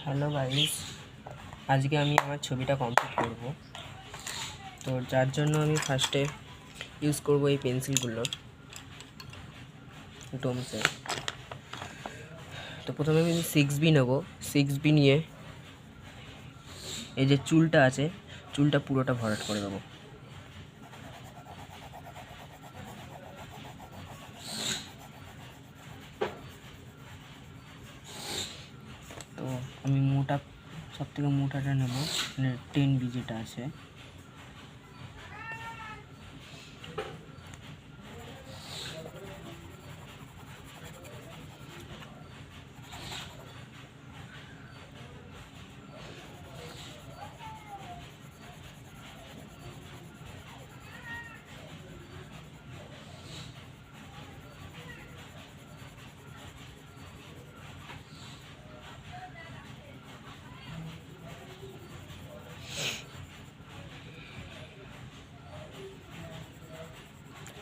Hello guys, আজকে আমি আমার ছবিটা কমপ্লিট করব। তো যার জন্য আমি ফার্স্টে ইউজ করব এই পেন্সিলগুলোর ডোমসের। তো প্রথমে আমি 6B নেব। 6B নিয়ে এই যে চুলটা আছে, চুলটা পুরোটা ভরাট করে দেবো। তো আমি মোটা, সব থেকে মোটাটা নেব, মানে 10B যেটা আছে।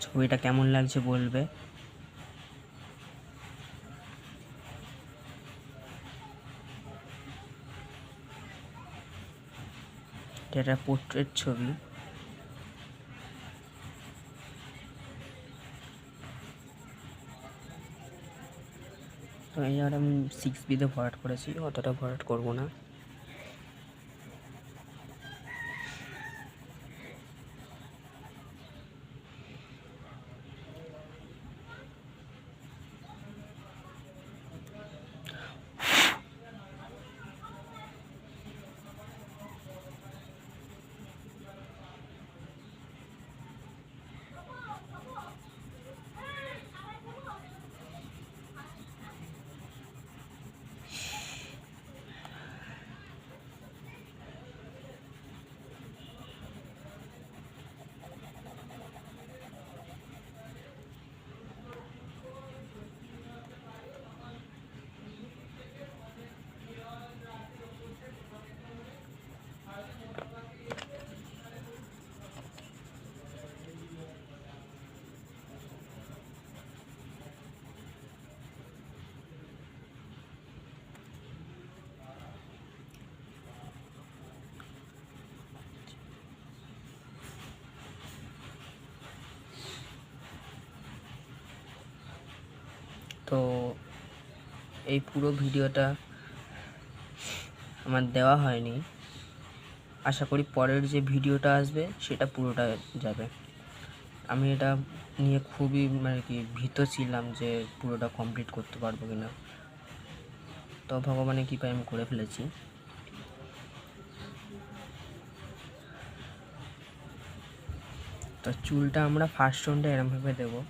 ছবিটা কেমন লাগছে বলবে। এটা পোর্ট্রেট ছবি। তো এই জায়গাটা আমি 6Bতে ভরাট করেছি, অতটা ভরাট করব না। তো এই পুরো ভিডিওটা আমার দেওয়া হয়নি, আশা করি পরের যে ভিডিওটা আসবে সেটা পুরোটা যাবে। আমি এটা নিয়ে খুবই ভীত ছিলাম যে পুরোটা কমপ্লিট করতে পারবো কিনা, তো ভগবানের কৃপায় আমি করে ফেলেছি। তো চুলটা আমরা ফার্স্ট রাউন্ডে এরমভাবে দেবো।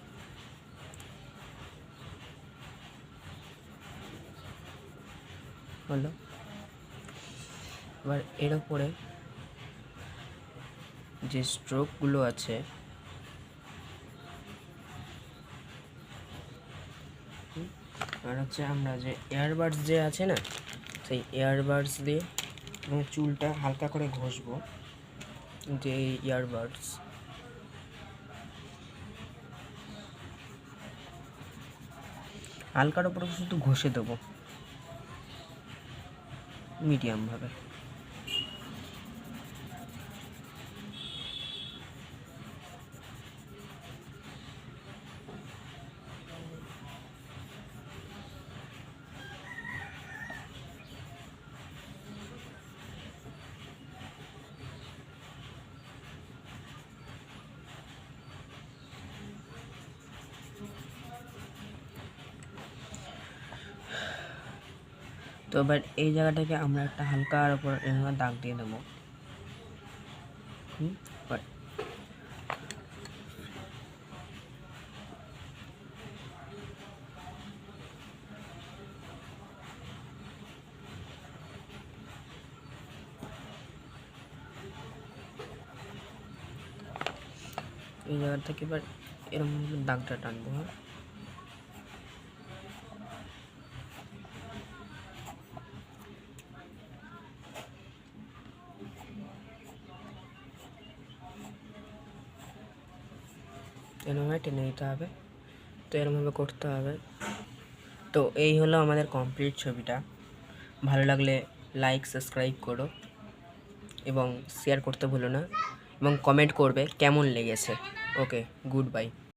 হলো, এবার এর ওপরে যে স্ট্রোকগুলো আছে আর হচ্ছে আমরা যে এয়ারবাডস যে আছে না, সেই এয়ারবাডস দিয়ে চুলটা হালকা করে ঘষবো। যে ইয়ারবাডস হালকার ওপরে শুধু ঘষে দেবো মিডিয়ামভাবে। তো এবার এই জায়গাটাকে আমরা একটা হালকার ওপর এভাবে দাগ দিয়ে দেবো। এই জায়গা থেকে এবার এরকম দাগটা টানবো। হ্যাঁ, এরমভাবে টেনে নিতে হবে। তো এরমভাবে করতে হবে। তো এই হলো আমাদের কমপ্লিট ছবিটা। ভালো লাগলে লাইক সাবস্ক্রাইব করো এবং শেয়ার করতে ভুলো না এবং কমেন্ট করবে কেমন লেগেছে। ওকে, গুড বাই।